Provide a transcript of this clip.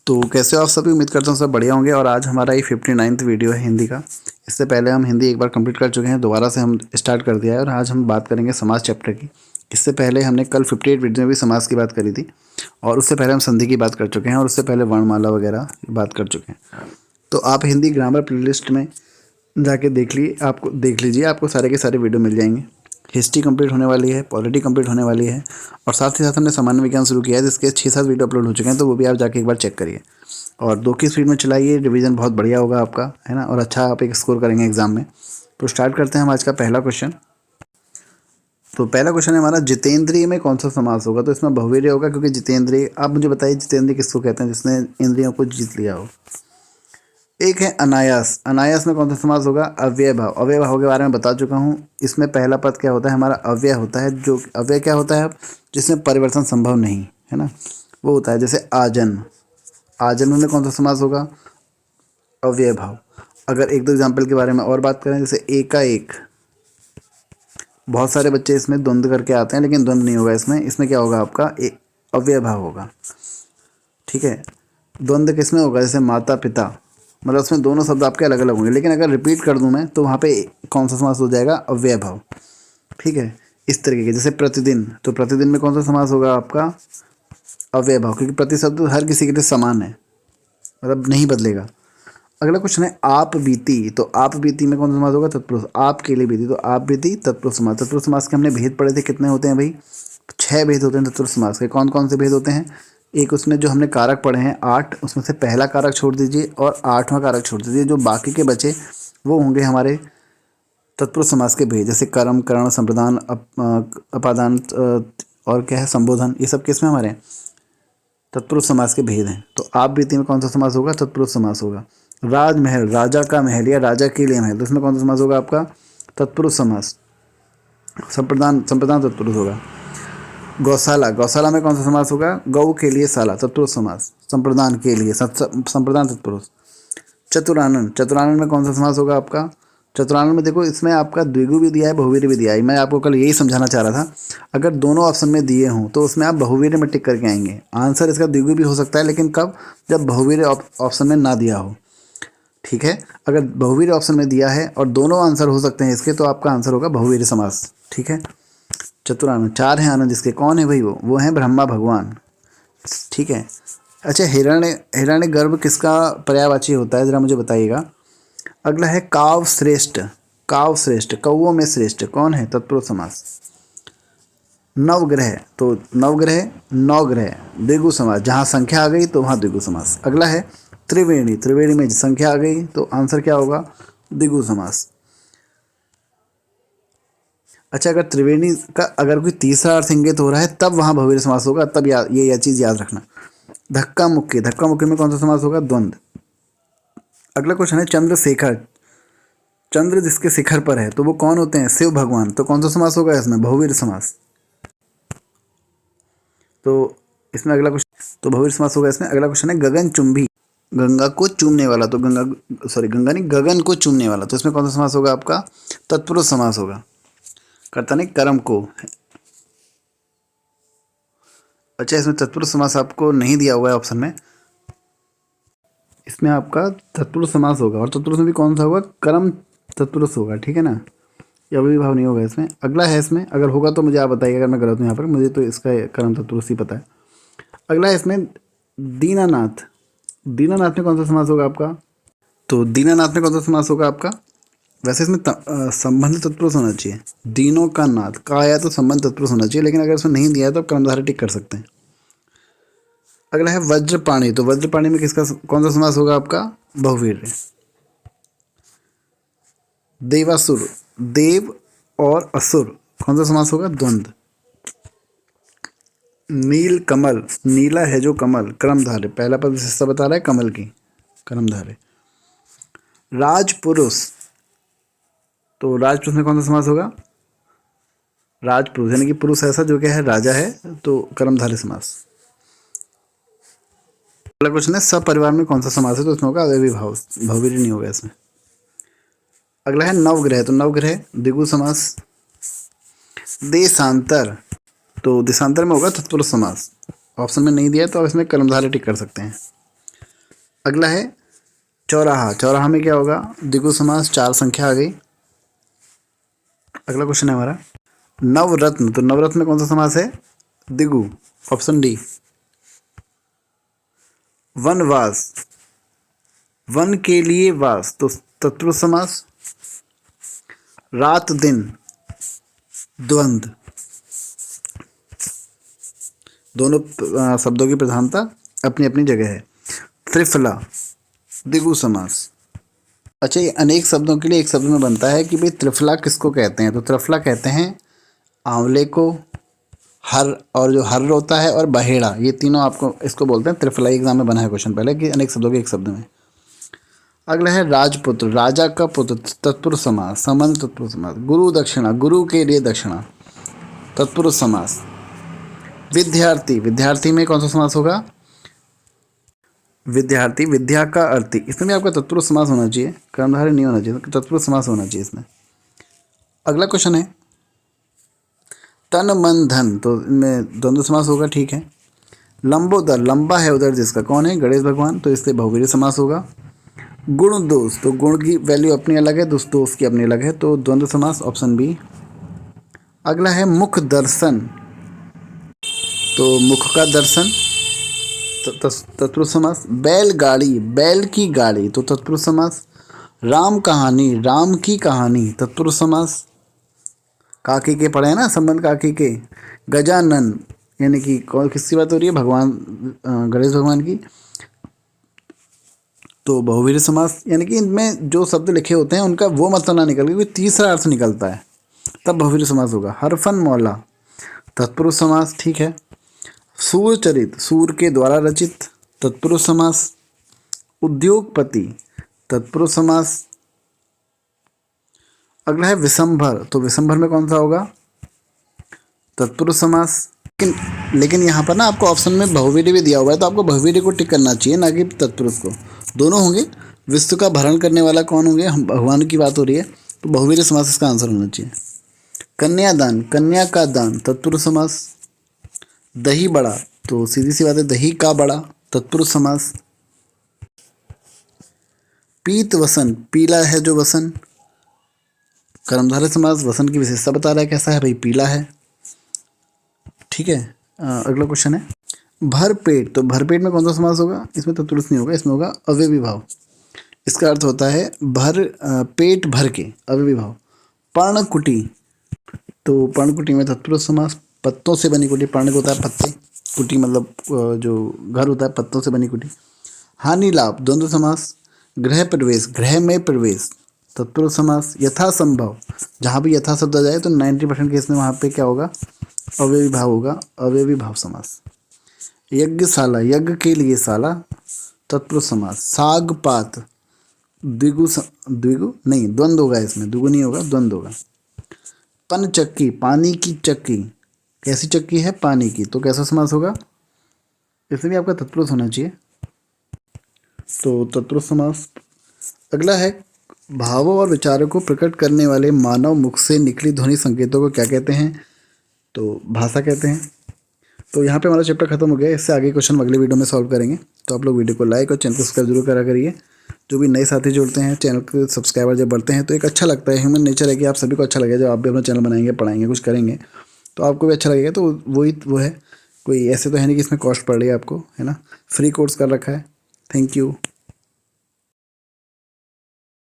तो कैसे हो आप सभी। उम्मीद करता हूँ सब बढ़िया होंगे। और आज हमारा ये 59th वीडियो है हिंदी का। इससे पहले हम हिंदी एक बार कंप्लीट कर चुके हैं, दोबारा से हम स्टार्ट कर दिया है और आज हम बात करेंगे समास चैप्टर की। इससे पहले हमने कल 58 वीडियो में भी समास की बात करी थी और उससे पहले हम संधि की बात कर चुके हैं और उससे पहले वर्णमाला वगैरह की बात कर चुके हैं। तो आप हिंदी ग्रामर प्लेलिस्ट में जाके देख लीजिए, आपको सारे के सारे वीडियो मिल जाएंगे। हिस्ट्री कंप्लीट होने वाली है, पॉलिटी कंप्लीट होने वाली है और साथ ही साथ हमने सामान्य विज्ञान शुरू किया है जिसके 6-7 वीडियो अपलोड हो चुके हैं, तो वो भी आप जाके एक बार चेक करिए और 2 की स्पीड में चलाइए। रिवीजन बहुत बढ़िया होगा आपका, है ना, और अच्छा आप एक स्कोर करेंगे एग्जाम में। तो स्टार्ट करते हैं हम आज का पहला क्वेश्चन। तो पहला क्वेश्चन है हमारा, जितेंद्रिय में कौन सा समास होगा। तो इसमें बहुवीर्य होगा क्योंकि जितेंद्रिय, आप मुझे बताइए जितेंद्रिय किसको कहते हैं, जिसने इंद्रियों को जीत लिया हो। एक है अनायास। अनायास में कौन सा समास होगा, अव्यय भाव। अव्यय भाव के बारे में बता चुका हूँ। इसमें पहला पद क्या होता है हमारा, अव्यय होता है। जो अव्यय क्या होता है, जिसमें परिवर्तन संभव नहीं है ना, वो होता है। जैसे आजन्म, आजन्म में कौन सा समास होगा, अव्यय भाव। अगर एक दो एग्जाम्पल के बारे में और बात करें, जैसे एकाएक, बहुत सारे बच्चे इसमें द्वंद्व करके आते हैं लेकिन द्वंद्व नहीं होगा इसमें। इसमें क्या होगा आपका, अव्यय भाव होगा। ठीक है, द्वंद्व किसमें होगा, जैसे माता पिता, मतलब उसमें दोनों शब्द आपके अलग अलग होंगे। लेकिन अगर रिपीट कर दूं मैं तो वहाँ पे कौन सा समास हो जाएगा, अव्यय भाव। ठीक है, इस तरीके के। जैसे प्रतिदिन, तो प्रतिदिन में कौन सा समास होगा आपका, अव्यय भाव, क्योंकि प्रति शब्द हर किसी के लिए समान है, मतलब नहीं बदलेगा। अगला क्वेश्चन है आप बीती। तो आप बीती में कौन सा समास होगा, तत्पुरुष। आपके लिए बीती, तो आप बीती तत्पुरुष समास। तत्पुरुष समास के हमने भेद पढ़े थे, कितने होते हैं भाई, 6 भेद होते हैं तत्पुरुष समास के। कौन कौन से भेद होते हैं, एक उसमें जो हमने कारक पढ़े हैं 8, उसमें से पहला कारक छोड़ दीजिए और 8वां कारक छोड़ दीजिए। जो बाकी के बचे वो होंगे हमारे तत्पुरुष समास के भेद, जैसे कर्म, करण, संप्रदान, अपादान और क्या है, संबोधन। ये सब किसमें हमारे तत्पुरुष समास के भेद हैं। तो आप बीती में कौन सा समास होगा, तत्पुरुष समास होगा। राजमहल, राजा का महल या राजा के लिए महल, तो इसमें कौन सा समास होगा आपका, तत्पुरुष समास। संप्रदान, संप्रदान तत्पुरुष होगा। गौशाला, गौशाला में कौन सा समास होगा, गौ के लिए शाला, तत्पुरुष समास। संप्रदान के लिए संप्रदान तत्पुरुष। चतुरानन, चतुरानन में कौन सा समास होगा आपका, चतुरानन में देखो इसमें आपका द्विगु भी दिया है, बहुवीर्य भी दिया है। मैं आपको कल यही समझाना चाह रहा था, अगर दोनों ऑप्शन में दिए हों तो उसमें आप बहुवीर्य में टिक करके आएंगे। आंसर इसका द्विगु भी हो सकता है, लेकिन कब, जब बहुवीर्य ऑप्शन में ना दिया हो। ठीक है, अगर बहुवीर्य ऑप्शन में दिया है और दोनों आंसर हो सकते हैं इसके, तो आपका आंसर होगा बहुवीर्य समास। ठीक है, चतुरानन। 4 हैं आनंद जिसके, कौन है भाई, वो हैं ब्रह्मा भगवान। ठीक है, अच्छा, हिरण्य, हिरण्य गर्भ किसका पर्यायवाची होता है, जरा मुझे बताइएगा। अगला है काव श्रेष्ठ। काव श्रेष्ठ, कौओं में श्रेष्ठ, कौन है, तत्पुरुष समास। नवग्रह, तो नवग्रह, नवग्रह, द्विगु समास। जहाँ संख्या आ गई तो वहाँ द्विगु समास। अगला है त्रिवेणी। त्रिवेणी में संख्या आ गई तो आंसर क्या होगा, द्विगु समास। अच्छा, अगर त्रिवेणी का अगर कोई तीसरा अर्थ इंगित हो रहा है तब वहाँ बहुवीर्य समास होगा, तब ये चीज़ याद रखना। धक्का मुक्की, धक्का मुक्की में कौन सा समास होगा, द्वंद्व। अगला क्वेश्चन है चंद्रशेखर। चंद्र जिसके शिखर पर है तो वो कौन होते हैं, शिव भगवान। तो कौन सा समास होगा इसमें, बहुवीर्य समास। तो इसमें अगला क्वेश्चन, तो बहुवीर्य समास होगा इसमें। अगला क्वेश्चन है गगनचुंबी। गंगा को चूमने वाला, तो गंगा नहीं, गगन को चूमने वाला, तो इसमें कौन सा समास होगा आपका, तत्पुरुष समास होगा। कर्ता नहीं, कर्म को। अच्छा, इसमें तत्पुरुष समास आपको नहीं दिया हुआ है ऑप्शन में, इसमें आपका तत्पुरुष समास होगा। और तत्पुरुष में भी कौन सा होगा, कर्म तत्पुरुष होगा। ठीक है ना, या अव्ययी भाव नहीं होगा इसमें। अगला है इसमें, अगर होगा तो मुझे आप बताइएगा, अगर मैं गलत हूँ यहाँ पर, मुझे तो इसका कर्म तत्पुरुष ही पता है। अगला है इसमें दीनानाथ। दीनानाथ में कौन सा समास होगा आपका, तो दीनानाथ में कौन सा समास होगा आपका, वैसे इसमें संबंध तत्पुरुष होना चाहिए। दीनों का नाथ का आया तो संबंध तत्पुरुष होना चाहिए, लेकिन अगर इसमें नहीं दिया है तो कर्मधारय टिक कर सकते हैं। अगला है वज्रपाणी। तो वज्रपाणी में किसका कौन सा समास होगा आपका, बहुवीर्य। देवासुर, देव और असुर, कौन सा समास होगा, द्वंद्व। नील कमल, नीला है जो कमल, कर्मधारय। पहला पद विशेषता बता रहा है कमल की, कर्मधारय। राजपुरुष, तो राजपुरुष में कौन सा समास होगा, राजपुरुष, यानी कि पुरुष ऐसा जो क्या है, राजा है, तो कर्मधारय समास। अगला क्वेश्चन है सपरिवार में कौन सा समास है, तो इसमें होगा अव्ययी भाव, बहुवीर्य नहीं होगा इसमें। अगला है नवग्रह। तो नवग्रह द्विगु समास। देशांतर, तो देशांतर में होगा तत्पुरुष समास। ऑप्शन में नहीं दिया तो आप इसमें कर्मधारय टिक कर सकते हैं। अगला है चौराहा। चौराहा में क्या होगा? द्विगु समास, चार संख्या आ गई। अगला क्वेश्चन है हमारा नवरत्न। तो नवरत्न में कौन सा समास है? द्विगु, ऑप्शन डी। वनवास, वन के लिए वास, तो तत्पुरुष समास। रात दिन, द्वंद्व, दोनों शब्दों की प्रधानता अपनी अपनी जगह है। त्रिफला, द्विगु समास। अच्छा, ये अनेक शब्दों के लिए एक शब्द में बनता है कि भाई त्रिफला किसको कहते हैं? तो त्रिफला कहते हैं आंवले को, हर, और जो हर होता है, और बहेड़ा, ये तीनों आपको इसको बोलते हैं त्रिफला। एग्जाम में बना है क्वेश्चन पहले कि अनेक शब्दों के एक शब्द में। अगला है राजपुत्र, राजा का पुत्र, तत्पुरुष समास, संबंध तत्पुरुष समास। गुरु दक्षिणा, गुरु के लिए दक्षिणा, तत्पुरुष समास। विद्यार्थी, विद्यार्थी में कौन सा समास होगा? विद्यार्थी, विद्या का अर्थी, इसमें भी आपका तत्पुरुष समास होना चाहिए, कर्मधारय नहीं होना चाहिए, तत्पुरुष समास होना चाहिए इसमें। अगला क्वेश्चन है तन मन धन, तो इनमें द्वंद्व समास होगा, ठीक है। लंबोदर, लंबा है उधर जिसका, कौन है? गणेश भगवान, तो इसलिए बहुवीर्य समास होगा। गुण दोष, तो गुण की वैल्यू अपनी अलग है, दोष की अपनी अलग है, तो द्वंद्व समास, ऑप्शन बी। अगला है मुख दर्शन, तो मुख का दर्शन, तत्पुरुष समास। बैलगाड़ी, बैल की गाड़ी, तो तत्पुरुष समास। राम कहानी, राम की कहानी, तत्पुरुष समास। काकी के पढ़े हैं ना, संबंध काकी के। गजानन, यानी कि कौन, किसकी बात हो रही है? भगवान गणेश भगवान की, तो बहुवीर्य समास। यानी कि इनमें जो शब्द लिखे होते हैं उनका वो मतलब ना निकल के कोई तीसरा अर्थ निकलता है, तब बहुवीर्य समास होगा। हरफन मौला, तत्पुरुष समास, ठीक है। सूरचरित, सूर के द्वारा रचित, तत्पुरुष समास। उद्योगपति, तत्पुरुष समास। अगला है विशंभर, तो विशंभर में कौन सा होगा? तत्पुरुष समास। लेकिन यहाँ पर ना आपको ऑप्शन में बहुवीर्य भी दिया हुआ है, तो आपको बहुवीर्य को टिक करना चाहिए, ना कि तत्पुरुष को। दोनों होंगे। विश्व का भरण करने वाला कौन होंगे? हम भगवान की बात हो रही है, तो बहुवीर्य समास इसका आंसर होना चाहिए। कन्यादान, कन्या का दान, तत्पुरुष समास। दही बड़ा, तो सीधी सी बात है, दही का बड़ा, तत्पुरुष समास। पीत वसन, पीला है जो वसन, कर्मधारय समास। वसन की विशेषता बता रहा है, कैसा है भाई? पीला है, ठीक है। अगला क्वेश्चन है भरपेट, तो भरपेट में कौन सा समास होगा? इसमें तत्पुरुष नहीं होगा, इसमें होगा अव्ययी भाव। इसका अर्थ होता है भर, पेट भर के, अव्ययी भाव। पर्णकुटी, तो पर्णकुटी में तत्पुरुष समास। पत्तों से बनी कुटी, पर्ण होता है पत्ते, कुटी मतलब जो घर होता है, पत्तों से बनी कुटी। हानि लाभ, द्वंद्व समास। गृह प्रवेश, गृह में प्रवेश, तत्पुरुष समास। यथासंभव, जहाँ भी यथा शब्द आ जाए तो 90% केस में वहाँ पे क्या होगा? अव्ययी भाव होगा, अव्ययी भाव समास। यज्ञशाला, यज्ञ के लिए शाला, तत्पुरुष समास। साग पात, द्विगु नहीं, द्वंद्व होगा इसमें, द्विगु नहीं होगा, द्वंद्व होगा। पनचक्की, पानी की चक्की, कैसी चक्की है? पानी की, तो कैसा समास होगा? इसमें भी आपका तत्पुरुष होना चाहिए, तो तत्पुरुष समास। अगला है भावों और विचारों को प्रकट करने वाले मानव मुख से निकली ध्वनि संकेतों को क्या कहते हैं? तो भाषा कहते हैं। तो यहाँ पे हमारा चैप्टर खत्म हो गया। इससे आगे क्वेश्चन हम अगले वीडियो में सॉल्व करेंगे। तो आप लोग वीडियो को लाइक और चैनल को सब्सक्राइब जरूर करा करिए। जो भी नए साथी जुड़ते हैं, चैनल के सब्सक्राइबर जब बढ़ते हैं तो एक अच्छा लगता है, ह्यूमन नेचर है कि आप सभी को अच्छा लगेगा। जब आप भी अपना चैनल बनाएंगे, पढ़ाएंगे, कुछ करेंगे तो आपको भी अच्छा लगेगा। तो वो है, कोई ऐसे तो है नहीं कि इसमें कॉस्ट पड़ रही है आपको, है ना। फ्री कोर्स कर रखा है। Thank you.